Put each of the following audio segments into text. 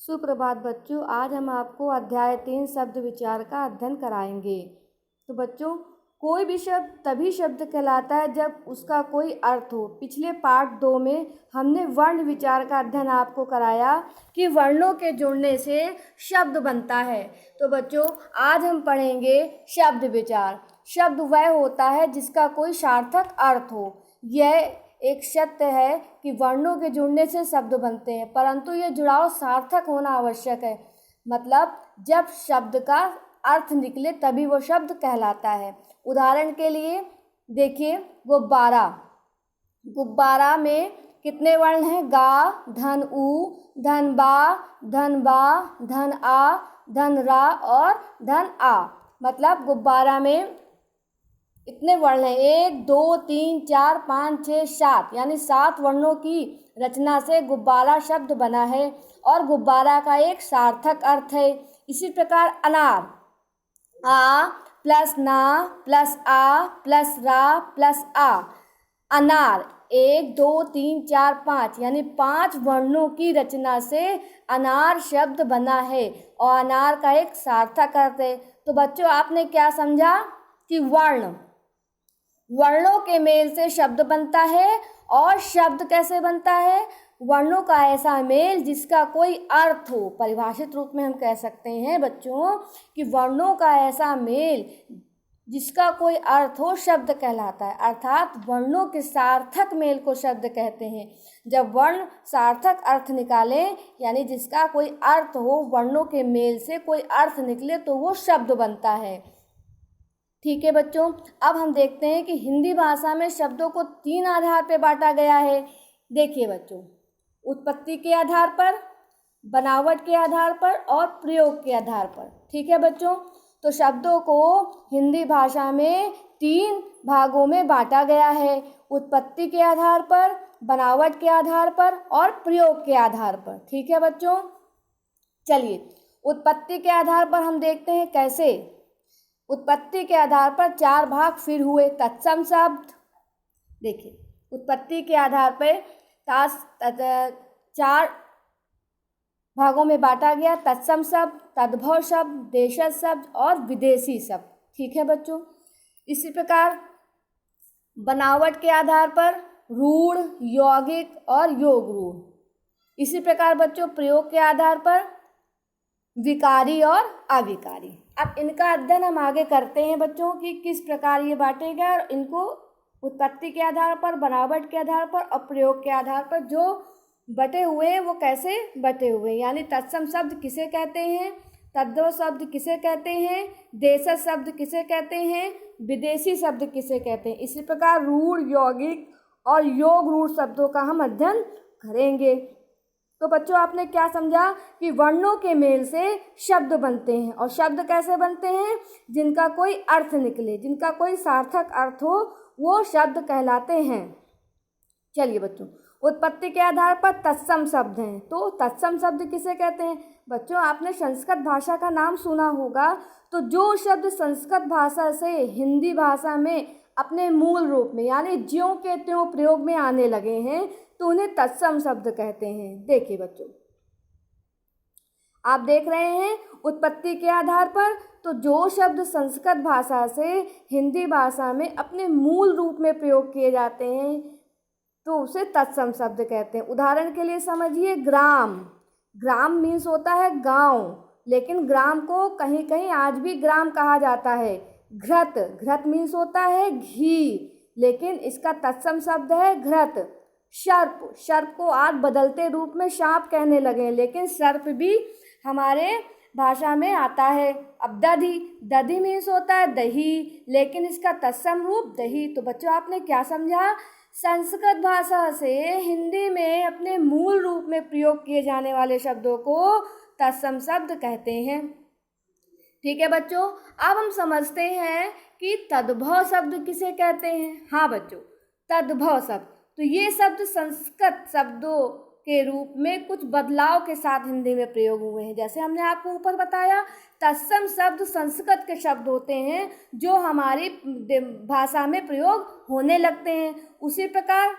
सुप्रभात बच्चों, आज हम आपको अध्याय 3 शब्द विचार का अध्ययन कराएंगे। तो बच्चों, कोई भी शब्द तभी शब्द कहलाता है जब उसका कोई अर्थ हो। पिछले पार्ट 2 में हमने वर्ण विचार का अध्ययन आपको कराया कि वर्णों के जुड़ने से शब्द बनता है। तो बच्चों, आज हम पढ़ेंगे शब्द विचार। शब्द वह होता है जिसका कोई सार्थक अर्थ हो। यह एक सत्य है कि वर्णों के जुड़ने से शब्द बनते हैं, परंतु ये जुड़ाव सार्थक होना आवश्यक है। मतलब जब शब्द का अर्थ निकले तभी वो शब्द कहलाता है। उदाहरण के लिए देखिए, गुब्बारा। गुब्बारा में कितने वर्ण हैं? गा, धन उ, धन बा, धन आ, धन रा और धन आ। मतलब गुब्बारा में इतने वर्ण हैं, 1 2 3 4 5 6 7, यानी 7 वर्णों की रचना से गुब्बारा शब्द बना है और गुब्बारा का एक सार्थक अर्थ है। इसी प्रकार अनार, आ प्लस ना प्लस आ प्लस रा प्लस आ, अनार 1 2 3 4 5, यानी 5 वर्णों की रचना से अनार शब्द बना है और अनार का एक सार्थक अर्थ है। तो बच्चों, आपने क्या समझा कि वर्णों के मेल से शब्द बनता है। और शब्द कैसे बनता है? वर्णों का ऐसा मेल जिसका कोई अर्थ हो। परिभाषित रूप में हम कह सकते हैं बच्चों कि वर्णों का ऐसा मेल जिसका कोई अर्थ हो शब्द कहलाता है। अर्थात वर्णों के सार्थक मेल को शब्द कहते हैं। जब वर्ण सार्थक अर्थ निकाले, यानी जिसका कोई अर्थ हो, वर्णों के मेल से कोई अर्थ निकले, तो वो शब्द बनता है। ठीक है बच्चों, अब हम देखते हैं कि हिंदी भाषा में शब्दों को 3 आधार पर बांटा गया है। देखिए बच्चों, उत्पत्ति के आधार पर, बनावट के आधार पर और प्रयोग के आधार पर। ठीक है बच्चों, तो शब्दों को हिंदी भाषा में 3 भागों में बांटा गया है। उत्पत्ति के आधार पर, बनावट के आधार पर और प्रयोग के आधार पर। ठीक है बच्चों, चलिए उत्पत्ति के आधार पर हम देखते हैं कैसे। उत्पत्ति के आधार पर 4 भाग फिर हुए तत्सम शब्द। देखिए, उत्पत्ति के आधार पर 4 भागों में बांटा गया। तत्सम शब्द, तद्भव शब्द, देशज शब्द और विदेशी शब्द। ठीक है बच्चों, इसी प्रकार बनावट के आधार पर रूढ़, यौगिक और योग रूढ़। इसी प्रकार बच्चों प्रयोग के आधार पर विकारी और अविकारी। अब इनका अध्ययन हम आगे करते हैं बच्चों कि किस प्रकार ये बांटे गए और इनको उत्पत्ति के आधार पर, बनावट के आधार पर और प्रयोग के आधार पर जो बटे हुए हैं वो कैसे बटे हुए हैं। यानी तत्सम शब्द किसे कहते हैं, तद्भव शब्द किसे कहते हैं, देशज शब्द किसे कहते हैं, विदेशी शब्द किसे कहते हैं। इसी प्रकार रूढ़, यौगिक और योग रूढ़ शब्दों का हम अध्ययन करेंगे। तो बच्चों, आपने क्या समझा कि वर्णों के मेल से शब्द बनते हैं। और शब्द कैसे बनते हैं? जिनका कोई अर्थ निकले, जिनका कोई सार्थक अर्थ हो, वो शब्द कहलाते हैं। चलिए बच्चों, उत्पत्ति के आधार पर तत्सम शब्द हैं। तो तत्सम शब्द किसे कहते हैं? बच्चों, आपने संस्कृत भाषा का नाम सुना होगा। तो जो शब्द संस्कृत भाषा से हिंदी भाषा में अपने मूल रूप में, यानी ज्यों के त्यों प्रयोग में आने लगे हैं, तो उन्हें तत्सम शब्द कहते हैं। देखिए बच्चों, आप देख रहे हैं उत्पत्ति के आधार पर, तो जो शब्द संस्कृत भाषा से हिंदी भाषा में अपने मूल रूप में प्रयोग किए जाते हैं तो उसे तत्सम शब्द कहते हैं। उदाहरण के लिए समझिए, ग्राम। ग्राम मीन्स होता है गांव, लेकिन ग्राम को कहीं कहीं आज भी ग्राम कहा जाता है। घृत, घृत मीन्स होता है घी, लेकिन इसका तत्सम शब्द है घृत। सर्प, सर्प को आज बदलते रूप में सांप कहने लगे, लेकिन सर्प भी हमारे भाषा में आता है। अब दधी, दधी मीन्स होता है दही, लेकिन इसका तत्सम रूप दही। तो बच्चों, आपने क्या समझा? संस्कृत भाषा से हिंदी में अपने मूल रूप में प्रयोग किए जाने वाले शब्दों को तत्सम शब्द कहते हैं। ठीक है बच्चों, अब हम समझते हैं कि तद्भव शब्द किसे कहते हैं। हाँ बच्चों, तद्भव शब्द, तो ये शब्द संस्कृत शब्दों के रूप में कुछ बदलाव के साथ हिंदी में प्रयोग हुए हैं। जैसे हमने आपको ऊपर बताया, तत्सम शब्द संस्कृत के शब्द होते हैं जो हमारी भाषा में प्रयोग होने लगते हैं। उसी प्रकार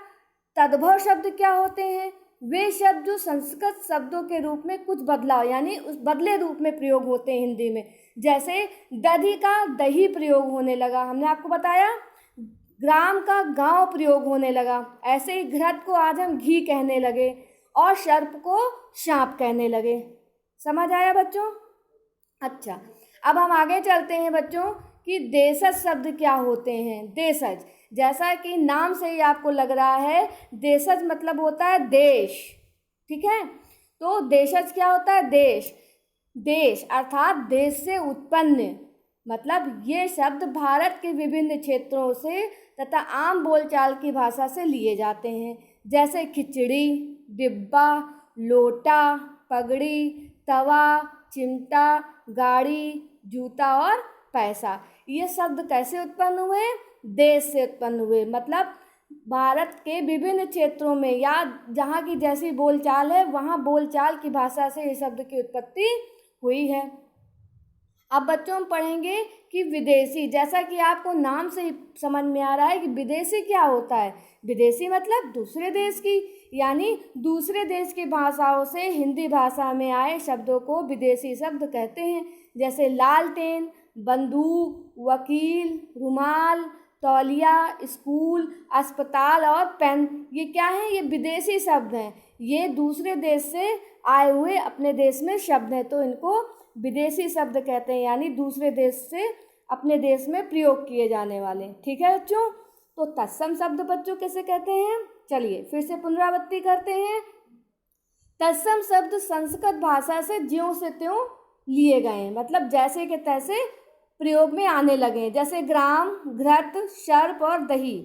तद्भव शब्द क्या होते हैं? वे शब्द जो संस्कृत शब्दों के रूप में कुछ बदलाव यानी उस बदले रूप में प्रयोग होते हैं हिंदी में। जैसे दधी का दही प्रयोग होने लगा, हमने आपको बताया। ग्राम का गांव प्रयोग होने लगा। ऐसे ही घृत को आज हम घी कहने लगे और सर्प को सांप कहने लगे। समझ आया बच्चों? अच्छा, अब हम आगे चलते हैं बच्चों कि देशज शब्द क्या होते हैं। देशज, जैसा कि नाम से ही आपको लग रहा है, देशज मतलब होता है देश, ठीक है। तो देशज क्या होता है? देश। देश अर्थात देश से उत्पन्न, मतलब ये शब्द भारत के विभिन्न क्षेत्रों से तथा आम बोलचाल की भाषा से लिए जाते हैं। जैसे खिचड़ी, डिब्बा, लोटा, पगड़ी, तवा, चिमटा, गाड़ी, जूता और पैसा। ये शब्द कैसे उत्पन्न हुए? देश से उत्पन्न हुए, मतलब भारत के विभिन्न क्षेत्रों में या जहाँ की जैसी बोलचाल है वहाँ बोलचाल की भाषा से ये शब्द की उत्पत्ति हुई है। अब बच्चों हम पढ़ेंगे कि विदेशी, जैसा कि आपको नाम से ही समझ में आ रहा है कि विदेशी क्या होता है। विदेशी मतलब दूसरे देश की, यानी दूसरे देश की भाषाओं से हिंदी भाषा में आए शब्दों को विदेशी शब्द कहते हैं। जैसे लालटेन, बंदूक, वकील, रुमाल, तौलिया, स्कूल, अस्पताल और पेन, ये क्या है? ये विदेशी शब्द हैं। ये दूसरे देश से आए हुए अपने देश में शब्द हैं, तो इनको विदेशी शब्द कहते हैं, यानी दूसरे देश से अपने देश में प्रयोग किए जाने वाले। ठीक है बच्चों? तो तत्सम शब्द बच्चों कैसे कहते हैं? चलिए फिर से पुनरावृत्ति करते हैं। तत्सम शब्द संस्कृत भाषा से ज्यों से त्यों लिए गए हैं, मतलब जैसे के तैसे प्रयोग में आने लगे। जैसे ग्राम, घृत, सर्प और दही।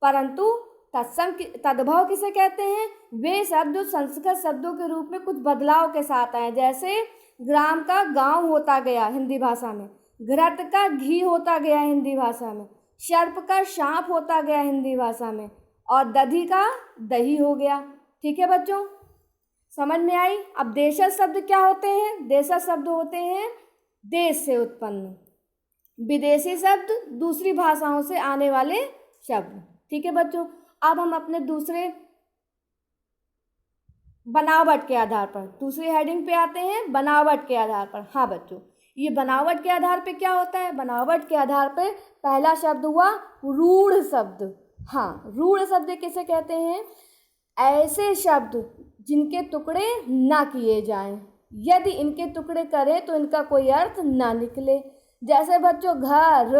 परंतु तत्सम तद्भव किसे कहते हैं? वे शब्द जो संस्कृत शब्दों के रूप में कुछ बदलाव के साथ आए। जैसे ग्राम का गांव होता गया हिंदी भाषा में, घृत का घी होता गया हिंदी भाषा में, सर्प का सांप होता गया हिंदी भाषा में, और दधी का दही हो गया। ठीक है बच्चों, समझ में आई? अब देशज शब्द क्या होते हैं? देशज शब्द होते हैं देश से उत्पन्न। विदेशी शब्द दूसरी भाषाओं से आने वाले शब्द। ठीक है बच्चों, अब हम अपने दूसरे बनावट के आधार पर दूसरी हेडिंग पे आते हैं, बनावट के आधार पर। हाँ बच्चों, ये बनावट के आधार पे क्या होता है? बनावट के आधार पे पहला शब्द हुआ रूढ़ शब्द। हाँ, रूढ़ शब्द किसे कहते हैं? ऐसे शब्द जिनके टुकड़े ना किए जाएं, यदि इनके टुकड़े करें तो इनका कोई अर्थ ना निकले। जैसे बच्चों घर,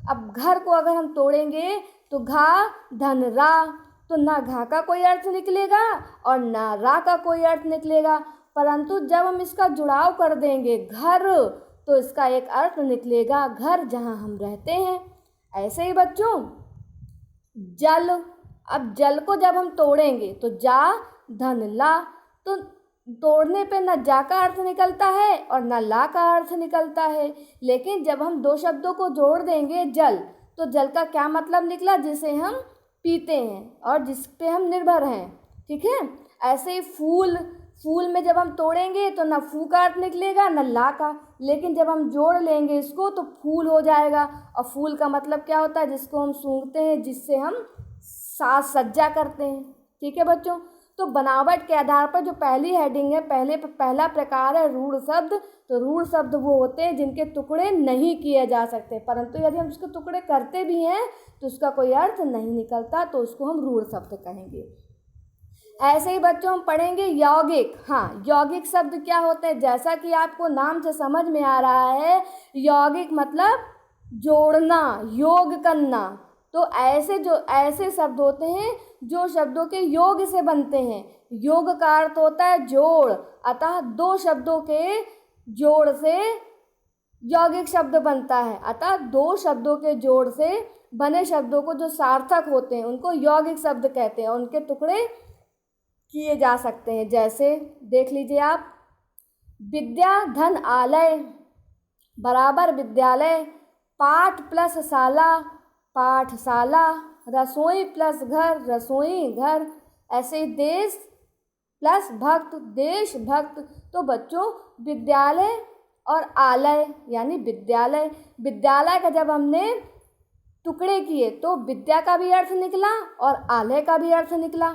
अब घर को अगर हम तोड़ेंगे तो घा धन रा, तो ना घा का कोई अर्थ निकलेगा और ना रा का कोई अर्थ निकलेगा। परंतु जब हम इसका जुड़ाव कर देंगे घर, तो इसका एक अर्थ निकलेगा घर जहाँ हम रहते हैं। ऐसे ही बच्चों जल, अब जल को जब हम तोड़ेंगे तो जा धन ला, तो तोड़ने पे ना जा का अर्थ निकलता है और ना ला का अर्थ निकलता है। लेकिन जब हम दो शब्दों को जोड़ देंगे जल, तो जल का क्या मतलब निकला? जिसे हम पीते हैं और जिस पे हम निर्भर हैं। ठीक है? ऐसे ही फूल, फूल में जब हम तोड़ेंगे तो ना फू का अर्थ निकलेगा ना ला का, लेकिन जब हम जोड़ लेंगे इसको तो फूल हो जाएगा। और फूल का मतलब क्या होता है? जिसको हम सूंघते हैं, जिससे हम साज सज्जा करते हैं। ठीक है बच्चों, तो बनावट के आधार पर जो पहली हेडिंग है, पहला प्रकार है रूढ़ शब्द। तो रूढ़ शब्द वो होते हैं जिनके टुकड़े नहीं किए जा सकते, परंतु यदि हम उसके टुकड़े करते भी हैं तो उसका कोई अर्थ नहीं निकलता, तो उसको हम रूढ़ शब्द कहेंगे। ऐसे ही बच्चों हम पढ़ेंगे यौगिक। हाँ, यौगिक शब्द क्या होते हैं? जैसा कि आपको नाम से समझ में आ रहा है, यौगिक मतलब जोड़ना, योग करना। तो ऐसे शब्द होते हैं जो शब्दों के योग से बनते हैं। योग का अर्थ होता है जोड़, अतः दो शब्दों के जोड़ से यौगिक शब्द बनता है। अतः दो शब्दों के जोड़ से बने शब्दों को जो सार्थक होते हैं उनको यौगिक शब्द कहते हैं, उनके टुकड़े किए जा सकते हैं। जैसे देख लीजिए आप, विद्या धन आलय बराबर विद्यालय, पाठ प्लस शाला पाठशाला, रसोई प्लस घर रसोई घर। ऐसे ही देश प्लस भक्त देश भक्त। तो बच्चों विद्यालय और आलय यानी विद्यालय, विद्यालय का जब हमने टुकड़े किए तो विद्या का भी अर्थ निकला और आलय का भी अर्थ निकला।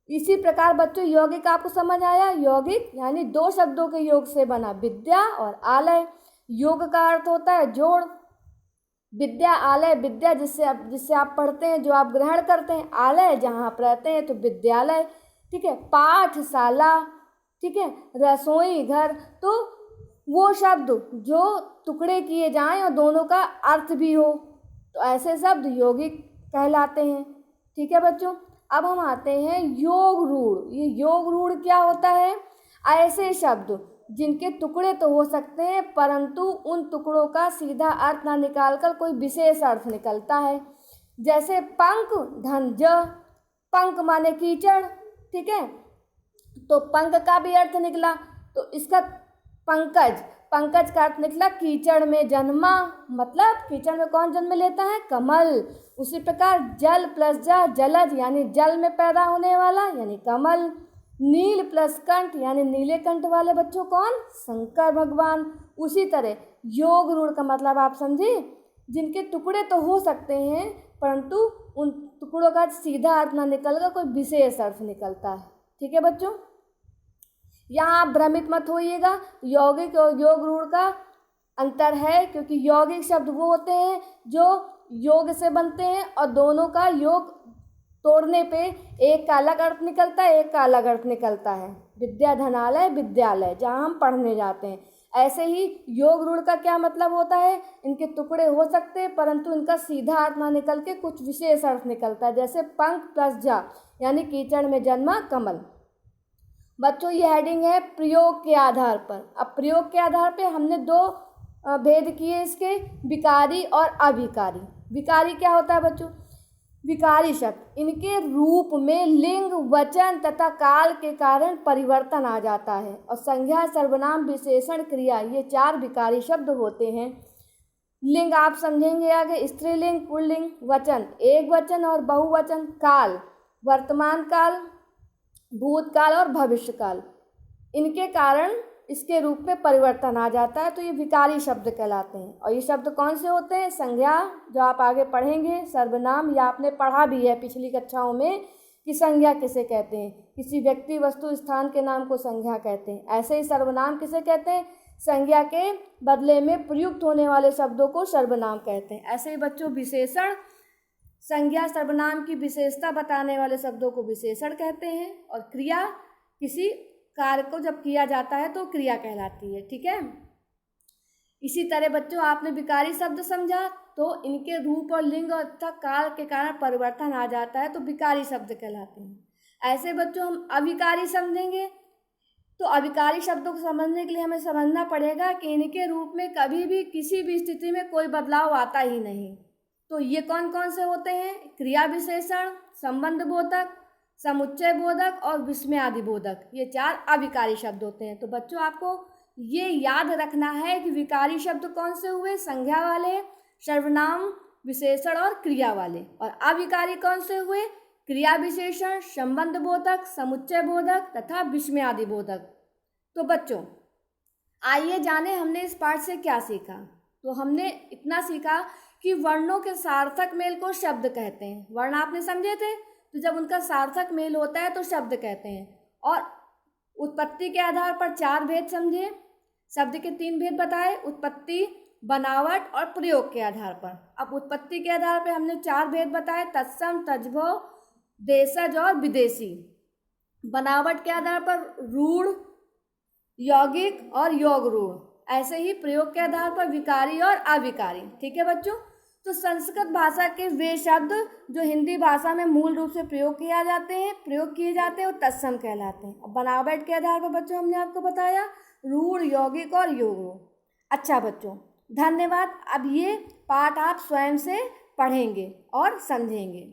इसी प्रकार बच्चों यौगिक आपको समझ आया। यौगिक यानी दो शब्दों के योग से बना, विद्या और आलय। योग का अर्थ होता है जोड़, विद्या आलय, विद्या जिससे आप पढ़ते हैं, जो आप ग्रहण करते हैं, आलय जहाँ आप रहते हैं तो विद्यालय, ठीक है, पाठशाला, ठीक है, रसोई घर। तो वो शब्द जो टुकड़े किए जाएं और दोनों का अर्थ भी हो, तो ऐसे शब्द यौगिक कहलाते हैं। ठीक है बच्चों, अब हम आते हैं योग रूढ़। ये योग रूढ़ क्या होता है? ऐसे शब्द जिनके टुकड़े तो हो सकते हैं परंतु उन टुकड़ों का सीधा अर्थ ना निकालकर कोई विशेष अर्थ निकलता है। जैसे पंख धनज, पंख माने कीचड़, ठीक है, तो पंख का भी अर्थ निकला, तो इसका पंकज, पंकज का अर्थ निकला कीचड़ में जन्मा, मतलब कीचड़ में कौन जन्म लेता है? कमल। उसी प्रकार जल प्लस जा, जलज यानी जल में पैदा होने वाला यानी कमल। नील प्लस कंठ यानी नीले कंठ वाले बच्चों कौन? शंकर भगवान। उसी तरह योग रूढ़ का मतलब आप समझे, जिनके टुकड़े तो हो सकते हैं परंतु उन टुकड़ों का सीधा अर्थ ना निकलकर कोई विशेष अर्थ निकलता है। ठीक है बच्चों, यहाँ आप भ्रमित मत होइएगा, यौगिक और योग रूढ़ का अंतर है, क्योंकि यौगिक शब्द वो होते हैं जो योग से बनते हैं और दोनों का योग तोड़ने पे एक का अलग अर्थ निकलता है, एक का अलग अर्थ निकलता है। विद्या धनालय, विद्यालय, जहाँ हम पढ़ने जाते हैं। ऐसे ही योग रूढ़ का क्या मतलब होता है? इनके टुकड़े हो सकते हैं परंतु इनका सीधा अर्थ ना निकल के कुछ विशेष अर्थ निकलता है। जैसे पंख प्लस जा यानी कीचड़ में जन्मा कमल। बच्चों ये हेडिंग है प्रयोग के आधार पर। अब प्रयोग के आधार पे हमने दो भेद किए इसके, विकारी और अविकारी। विकारी क्या होता है बच्चों? विकारी शब्द, इनके रूप में लिंग, वचन तथा काल के कारण परिवर्तन आ जाता है, और संज्ञा, सर्वनाम, विशेषण, क्रिया, ये चार विकारी शब्द होते हैं। लिंग आप समझेंगे आगे, स्त्रीलिंग, पुल्लिंग, वचन एक वचन और बहुवचन, काल वर्तमान काल, भूतकाल और भविष्यकाल, इनके कारण इसके रूप में परिवर्तन आ जाता है, तो ये विकारी शब्द कहलाते हैं। और ये शब्द कौन से होते हैं? संज्ञा, जो आप आगे पढ़ेंगे, सर्वनाम, या आपने पढ़ा भी है पिछली कक्षाओं में कि संज्ञा किसे कहते हैं, किसी व्यक्ति, वस्तु, स्थान के नाम को संज्ञा कहते हैं। ऐसे ही सर्वनाम किसे कहते हैं? संज्ञा के बदले में प्रयुक्त होने वाले शब्दों को सर्वनाम कहते हैं। ऐसे ही बच्चों विशेषण, संज्ञा सर्वनाम की विशेषता बताने वाले शब्दों को विशेषण कहते हैं, और क्रिया किसी कार्य को जब किया जाता है तो क्रिया कहलाती है। ठीक है, इसी तरह बच्चों आपने विकारी शब्द समझा, तो इनके रूप और लिंग तथा काल के कारण परिवर्तन आ जाता है तो विकारी शब्द कहलाते हैं। ऐसे बच्चों हम अविकारी समझेंगे, तो अविकारी शब्दों को समझने के लिए हमें समझना पड़ेगा कि इनके रूप में कभी भी किसी भी स्थिति में कोई बदलाव आता ही नहीं। तो ये कौन कौन से होते हैं? क्रिया विशेषण, संबंध बोधक, समुच्चय बोधक और विस्मयादि बोधक, ये चार अविकारी शब्द होते हैं। तो बच्चों आपको ये याद रखना है कि विकारी शब्द कौन से हुए? संज्ञा वाले, सर्वनाम, विशेषण और क्रिया वाले। और अविकारी कौन से हुए? क्रिया विशेषण, संबंध बोधक, समुच्चय बोधक तथा विस्मयादि बोधक। तो बच्चों आइए जाने हमने इस पाठ से क्या सीखा। तो हमने इतना सीखा कि वर्णों के सार्थक मेल को शब्द कहते हैं। वर्ण आपने समझे थे, तो जब उनका सार्थक मेल होता है तो शब्द कहते हैं। और उत्पत्ति के आधार पर चार भेद समझे, शब्द के तीन भेद बताए, उत्पत्ति, बनावट और प्रयोग के आधार पर। अब उत्पत्ति के आधार पर हमने चार भेद बताए, तत्सम, तद्भव, देशज और विदेशी। बनावट के आधार पर रूढ़, यौगिक और योग रूढ़। ऐसे ही प्रयोग के आधार पर विकारी और अविकारी। ठीक है बच्चों, तो संस्कृत भाषा के वे शब्द जो हिंदी भाषा में मूल रूप से प्रयोग किए जाते हैं वो तत्सम कहलाते हैं। अब बनावट के आधार पर बच्चों हमने आपको बताया रूढ़, यौगिक और योग। अच्छा बच्चों धन्यवाद। अब ये पाठ आप स्वयं से पढ़ेंगे और समझेंगे।